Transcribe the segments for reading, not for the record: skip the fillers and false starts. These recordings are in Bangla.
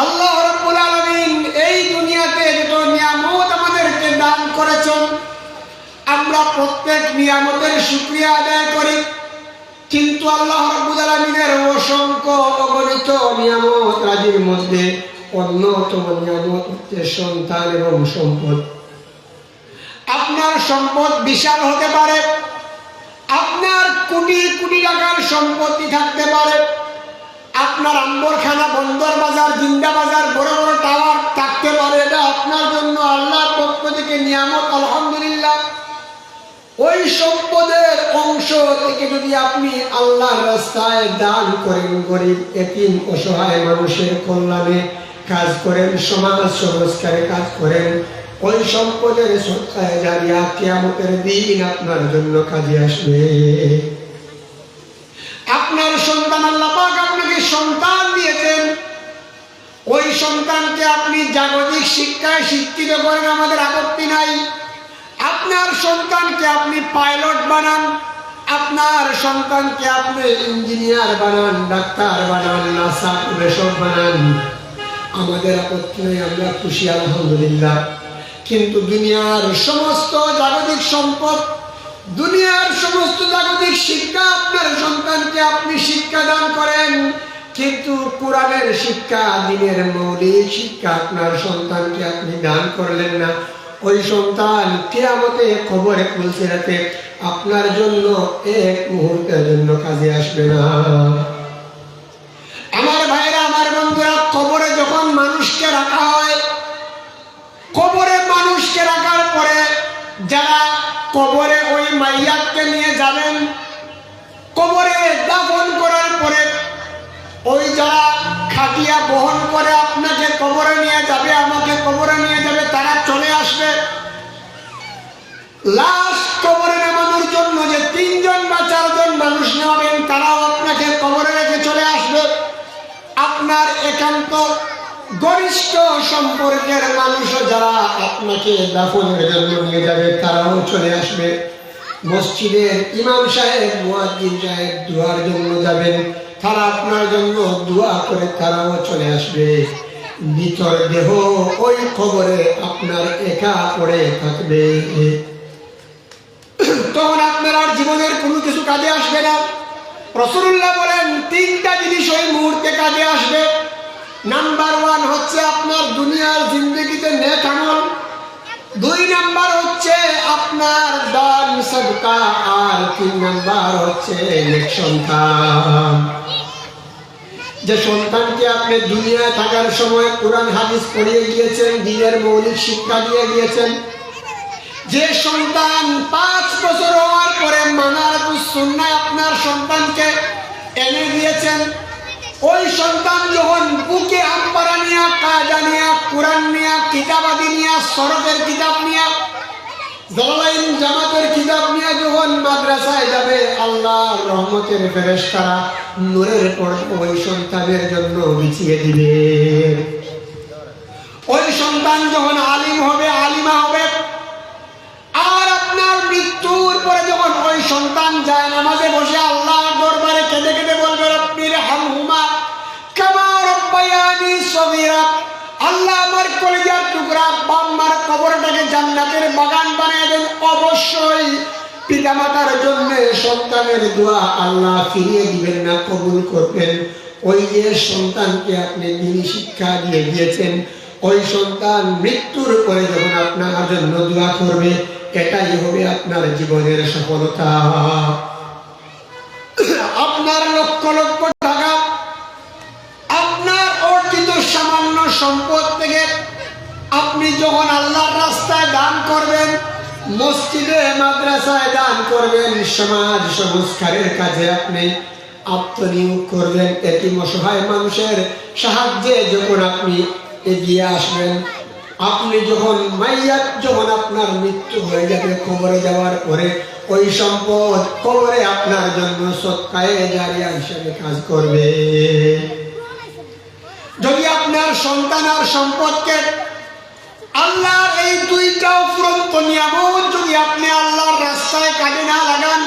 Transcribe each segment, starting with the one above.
আল্লাহ রাব্বুল আলামিন এই দুনিয়াতে যত নিয়ামত আমাদেরকে দান করেছেন, আমরা প্রত্যেক নিয়ামতের শুকরিয়া আদায় করি, কিন্তু আল্লাহ রাব্বুল আলামিনের অসংখ্য অগণিত নিয়ামত রাজির মধ্যে অন্যতম নিয়ামত হচ্ছে সন্তান এবং সম্পদ। আপনার সম্পদ বিশাল হতে পারে, আপনার কোটি কোটি টাকার সম্পত্তি থাকতে পারে, আপনার আম্বরখানা, বন্দর বাজার, জিন্দা বাজার, বড় বড় টাওয়ার থাকতে পারে, এটা আপনার জন্য আল্লাহর পক্ষ থেকে নিয়ামত, আলহামদুলিল্লাহ। ওই সম্পদের অংশ থেকে যদি আপনি আল্লাহর রাস্তায় দান করেন, গরিব এতিম অসহায় মানুষের কল্যাণে কাজ করেন, সমাজ সংস্কারে কাজ করেন, ওই সম্পদের সদকায়ে জারিয়া কিয়ামতের দিন আপনার জন্য কাজে আসবে। আপনার সন্তান, আল্লাহ পাক আপনাকে সন্তান দিয়েছেন, ওই সন্তানকে আপনি জাগতিক শিক্ষায় শিক্ষিত করেন, আমাদের আপত্তি নাই। আপনার সন্তানকে আপনি পাইলট বানান, আপনার সন্তানকে আপনি ইঞ্জিনিয়ার বানান, ডাক্তার বানান, নাসা গবেষক বানান, আমাদের আপত্তি নেই, আমরা খুশি, আলহামদুলিল্লাহ। কিন্তু দুনিয়ার সমস্ত জাগতিক সম্পদ, দুনিয়ার সমস্ত জাগতিক শিক্ষা আপনার সন্তানকে আপনি শিক্ষা দান করেন, কিন্তু কোরআনের শিক্ষা, দ্বীনের মৌলিক শিক্ষা আপনার সন্তানকে আপনি দান করলেন না। ওই সন্তান কিয়ামতে কবরে পুলসিরাতে আপনার জন্য এক মুহূর্তের জন্য কাজে আসবে না। আমার ভাইরা, আমার বন্ধুরা, কবরে যখন মানুষকে রাখা হয়, কবরে মানুষকে রাখার পরে যারা কবরে ওই মাইয়াতকে নিয়ে যাবেন, কবরে দাফন করার পরে ওই যারা খাটিয়া বহন করে আপনাকে কবরে নিয়ে যাবে, আমাকে কবরে নিয়ে যাবে, তারা চলে আসবে। লাশ কবরে নামানোর জন্য যে 3 জন বা 4 জন মানুষ নেবেন, তারাও আপনাকে কবরে রেখে চলে আসবে। আপনার একান্ত ঘনিষ্ঠ সম্পর্কের মানুষও যারা আপনাকে দাফনের জন্য নিয়ে যাবে, তারাও চলে আসবে। মসজিদের ইমাম সাহেব, মুয়াজ্জিন সাহেব দোয়ার জন্য যাবেন, তারা আপনার জন্য দোয়া করে তারাও চলে আসবে। ভিতর দেহ ওই কবরে আপনার একা পড়ে থাকবে। তখন আপনার আর জীবনের কোনো কিছু কাজে আসবে না। রাসূলুল্লাহ বলেন 3টা জিনিস ওই মুহূর্তে কাজে আসবে। নাম্বার 1 হচ্ছে আপনার দুনিয়ার জিন্দেগিতে নেক আমল, 2 নাম্বার হচ্ছে আপনার দান সাদকা, আর 3 নাম্বার হচ্ছে নেক সন্তান। যে সন্তানকে আপনি দুনিয়ায় থাকার সময় কোরআন হাদিস পড়িয়ে গিয়েছেন, দ্বীনের মৌলিক শিক্ষা দিয়ে গিয়েছেন, যে সন্তান 5 বছর হওয়ার পরে মানারাতুস সুন্নাহ আপনার সন্তানকে এনে দিয়েছেন, ওই সন্তান যখন বুকে আমপারা নিয়ে, কায়দা নিয়ে, কোরআন নিয়ে, কিতাবাদি নিয়ে, সরফের কিতাব নিয়ে, জালালাইন জামাতের কিতাব নিয়ে যখন মাদ্রাসায় যাবে, আল্লাহর রহমতের ফেরেশতারা নূরের পর্দা ওই সন্তানের জন্য বিছিয়ে দিবে। ওই সন্তান যখন আলিম হবে, আলিমা হবে, আর আপনার মৃত্যুর পরে যখন ওই সন্তান যায় নামাজে বসে আল্লাহর দরবারে কেঁদে কেঁদে বলবে, রব্বির হামহুমা কামা রব্বায়ানি সগীরা, আল্লাহ আমার কলিজার টুকরা বাম্মার কবরটাকে জান্নাতের বাগান বানিয়ে দেন। অবশ্যই পিতামাতার জন্য সন্তানের দোয়া আল্লাহ ফিরিয়ে দিবেন না, কবুল করবেন। ওই যে সন্তানকে আপনি দ্বীনি শিক্ষা দিয়ে দিয়েছেন, ওই সন্তান মৃত্যুর পরে যখন আপনার জন্য দোয়া করবে, এটাই হবে আপনার জীবনের সফলতা। আপনার লক্ষ লক্ষ টাকা, আপনার অর্জিত সামান্য সম্পদ থেকে আপনি যখন আল্লাহর রাস্তায় দান করবেন, মসজিদে মাদ্রাসায় দান করবেন, সমাজ সংস্কারের কাজে আপনি আত্মনিয়োগ করবেন, এতিম অসহায় মানুষের সাহায্যে যখন আপনি এগিয়ে আসবেন, আপনি যখন মাইয়াত, যখন আপনার মৃত্যু হয়ে যাবে, কবরে যাওয়ার পরে ওই সম্পদ কবরে আপনার জন্য সদকায়ে জারিয়া হিসেবে কাজ করবে। যদি আপনার সন্তান আর সম্পদকে আল্লাহর এই 2টা অফুরন্ত নিয়ামত যদি আপনি আল্লাহর রাস্তায় কাজে না লাগান,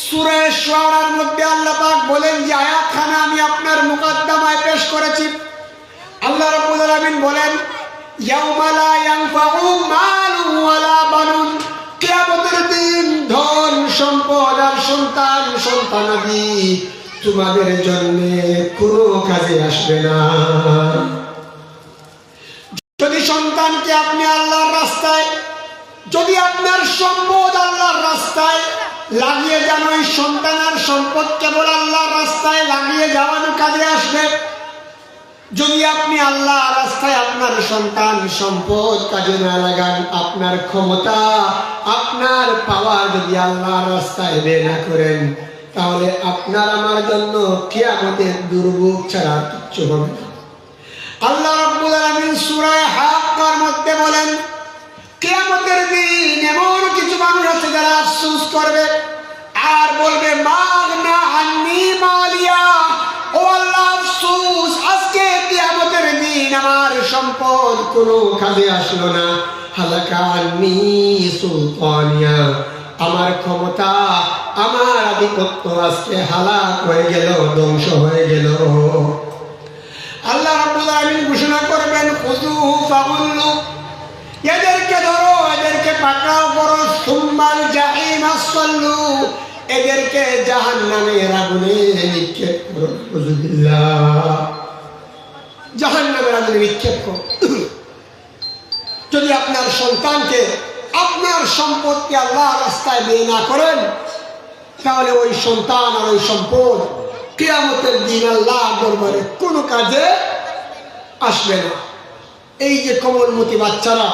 সূরা শুআরার মধ্যে আল্লাহ পাক বলেন যে আয়াতখানা আমি আপনার মুকদ্দমায় পেশ করেছি, আলামিন বলেন, ইয়াউমা লা ইয়ানফাউ মালুন ওয়ালা বানুন, কিয়ামতের দিন ধন সম্পদ আর সন্তান সন্তানাদি তোমাদের জন্য কোনো কাজে আসবে না। যদি সন্তানকে আপনি আল্লাহর রাস্তায়, যদি আপনার সম্পদ আল্লাহর রাস্তায় লাগিয়ে যান, ওই সন্তান আর সম্পদ কেবল আল্লাহর রাস্তায় লাগিয়ে যাওয়ানো কাজে আসবে। যদি আপনি আল্লাহ রাস্তায় আপনার সন্তান সম্পদ কাজে না লাগান, আপনার ক্ষমতা আপনার পাওয়ার যদি আল্লাহর রাস্তায় ব্যয় না করেন, তাহলে আপনার আমার জন্য কিয়ামতের দুর্ভোগ ছাড়া কিচ্ছু হবে না। আল্লাহ রাব্বুল আলামিন সূরা হাক্কার মধ্যে বলেন, কিয়ামতের দিন এমন কিছু মানুষ আছে যারা আফসোস করবে আর বলবে, মাগনা আন্নি মালিয়া, ও আল্লাহ আফসোস, আজকে কিয়ামতের দিন আমার সম্পদ কোনো কাজে আসলো না। হালাকা আন্নি সুলতানিয়া, আমার ক্ষমতা আমার আধিপত্য আজকে হালাক হয়ে গেল, ধ্বংস হয়ে গেল। আল্লাহ রাব্বুল আলামিন ঘোষণা করবেন, খুযুহু ফাগুল্লু, এদেরকে ধরো, এদেরকে পাকড়াও করো, সুম্মাল জাহিমা সাল্লু, এদেরকে জাহান্নামের আগুনে নিক্ষেপ করো। নাউযুবিল্লাহ, জাহান্নামের আগুনে নিক্ষেপ করো। যদি আপনার সন্তানকে, আপনার সম্পদকে আল্লাহর রাস্তায় ব্যয় না করেন, তাহলে ওই সন্তান আর ওই সম্পদ কিয়ামতের দিন আল্লাহর দরবারে কোনো কাজে আসবে না। এই যে কোমলমতি বাচ্চারা